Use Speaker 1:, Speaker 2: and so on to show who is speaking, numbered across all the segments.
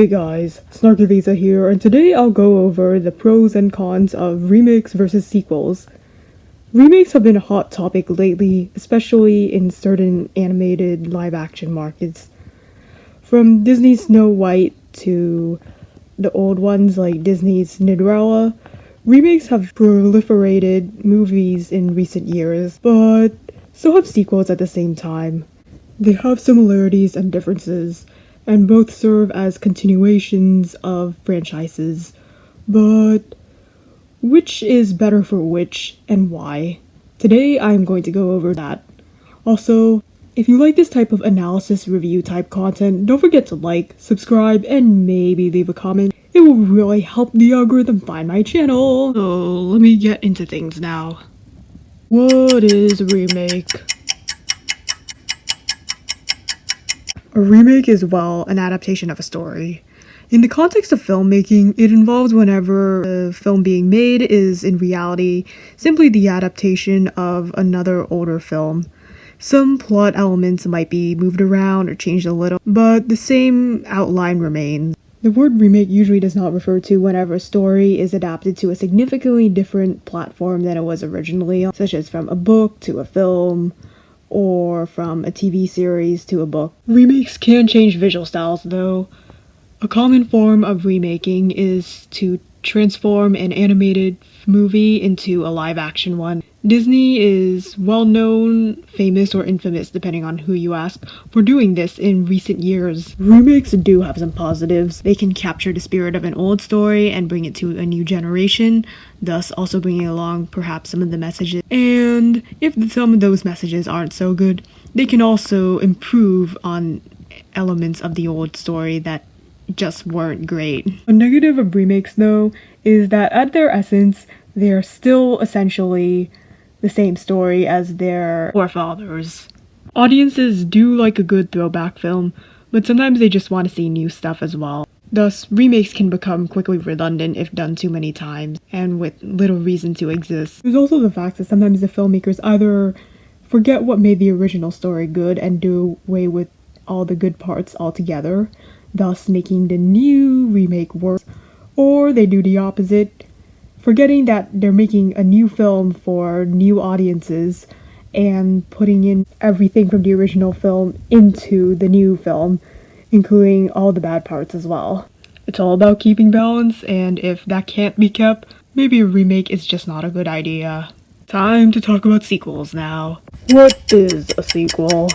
Speaker 1: Hey guys, Snarky here, and today I'll go over the pros and cons of remakes versus sequels. Remakes have been a hot topic lately, especially in certain animated live-action markets. From Disney's Snow White to the old ones like Disney's Cinderella, remakes have proliferated movies in recent years, but so have sequels at the same time. They have similarities and differences, and both serve as continuations of franchises. But which is better for which, and why? Today I'm going to go over that. Also, if you like this type of analysis review type content, don't forget to like, subscribe, and maybe leave a comment. It will really help the algorithm find my channel. So let me get into things now. What is a remake? A remake is, well, an adaptation of a story. In the context of filmmaking, it involves whenever a film being made is, in reality, simply the adaptation of another older film. Some plot elements might be moved around or changed a little, but the same outline remains. The word remake usually does not refer to whenever a story is adapted to a significantly different platform than it was originally, such as from a book to a film, or from a TV series to a book. Remakes can change visual styles, though. A common form of remaking is to transform an animated movie into a live-action one. Disney is well known, famous, or infamous, depending on who you ask, for doing this in recent years. Remakes do have some positives. They can capture the spirit of an old story and bring it to a new generation, thus also bringing along perhaps some of the messages. And if some of those messages aren't so good, they can also improve on elements of the old story that just weren't great. A negative of remakes, though, is that at their essence, they are still essentially the same story as their forefathers. Audiences do like a good throwback film, but sometimes they just want to see new stuff as well. Thus, remakes can become quickly redundant if done too many times, and with little reason to exist. There's also the fact that sometimes the filmmakers either forget what made the original story good and do away with all the good parts altogether, thus making the new remake worse, or they do the opposite, forgetting that they're making a new film for new audiences and putting in everything from the original film into the new film, including all the bad parts as well. It's all about keeping balance, and if that can't be kept, maybe a remake is just not a good idea. Time to talk about sequels now. What is a sequel?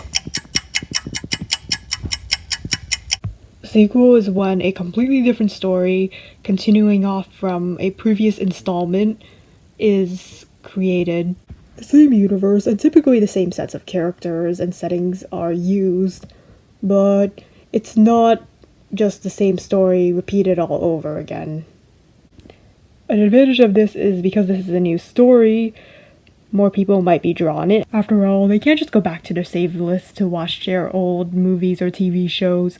Speaker 1: Sequel is when a completely different story, continuing off from a previous installment, is created. The same universe and typically the same sets of characters and settings are used, but it's not just the same story repeated all over again. An advantage of this is because this is a new story, more people might be drawn in. After all, they can't just go back to their saved list to watch their old movies or TV shows,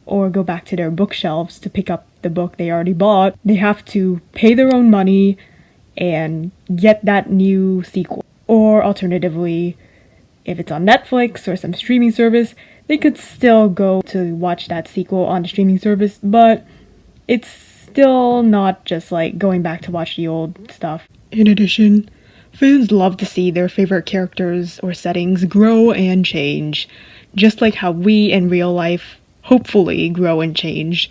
Speaker 1: or go back to their bookshelves to pick up the book they already bought. They have to pay their own money and get that new sequel. Or alternatively, if it's on Netflix or some streaming service, they could still go to watch that sequel on the streaming service, but it's still not just like going back to watch the old stuff. In addition, fans love to see their favorite characters or settings grow and change, just like how we in real life hopefully grow and change.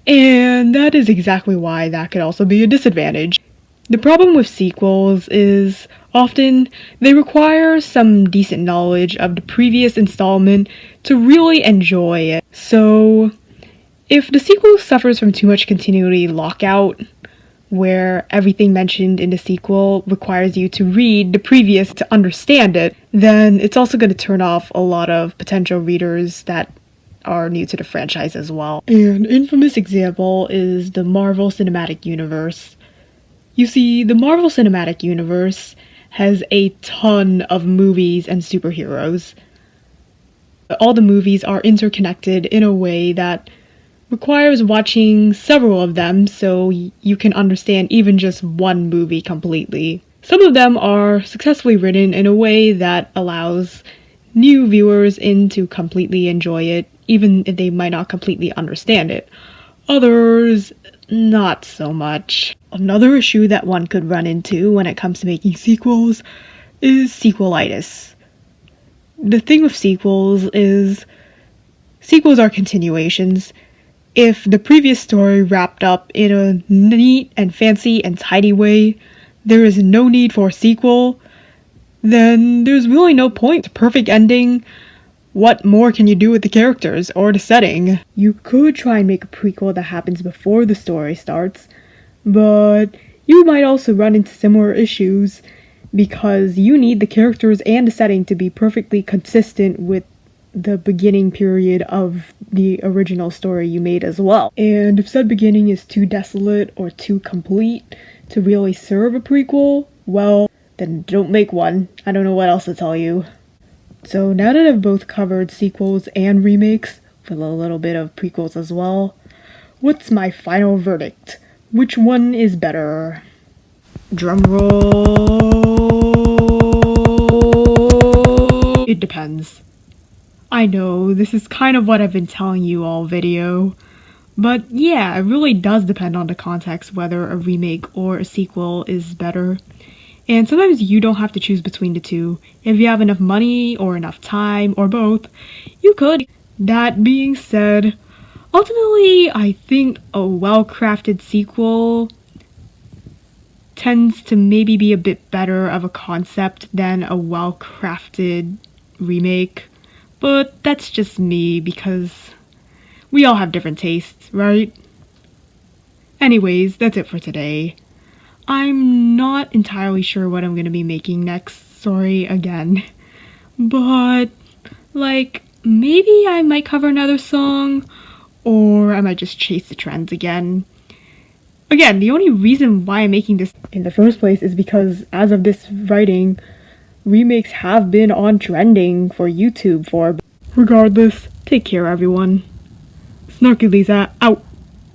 Speaker 1: And that is exactly why that could also be a disadvantage. The problem with sequels is often they require some decent knowledge of the previous installment to really enjoy it. So if the sequel suffers from too much continuity lockout, where everything mentioned in the sequel requires you to read the previous to understand it, then it's also going to turn off a lot of potential readers that are new to the franchise as well. An infamous example is the Marvel Cinematic Universe. You see, the Marvel Cinematic Universe has a ton of movies and superheroes. All the movies are interconnected in a way that requires watching several of them so you can understand even just one movie completely. Some of them are successfully written in a way that allows new viewers in to completely enjoy it even if they might not completely understand it. Others, not so much. Another issue that one could run into when it comes to making sequels is sequelitis. The thing with sequels is sequels are continuations. If the previous story wrapped up in a neat and fancy and tidy way, there is no need for a sequel, then there's really no point. It's a perfect ending. What more can you do with the characters or the setting? You could try and make a prequel that happens before the story starts, but you might also run into similar issues because you need the characters and the setting to be perfectly consistent with the beginning period of the original story you made as well. And if said beginning is too desolate or too complete to really serve a prequel, well, then don't make one. I don't know what else to tell you. So now that I've both covered sequels and remakes, with a little bit of prequels as well, what's my final verdict? Which one is better? Drumroll. It depends. I know, this is kind of what I've been telling you all video, but yeah, it really does depend on the context whether a remake or a sequel is better. And sometimes you don't have to choose between the two. If you have enough money or enough time or both, you could. That being said, ultimately I think a well-crafted sequel tends to maybe be a bit better of a concept than a well-crafted remake. But that's just me because we all have different tastes, right? Anyways, that's it for today. I'm not entirely sure what I'm gonna be making next, sorry again. But, maybe I might cover another song, or I might just chase the trends again. Again, the only reason why I'm making this in the first place is because, as of this writing, remakes have been on trending for YouTube for. Regardless, take care everyone. Snarky Lisa out.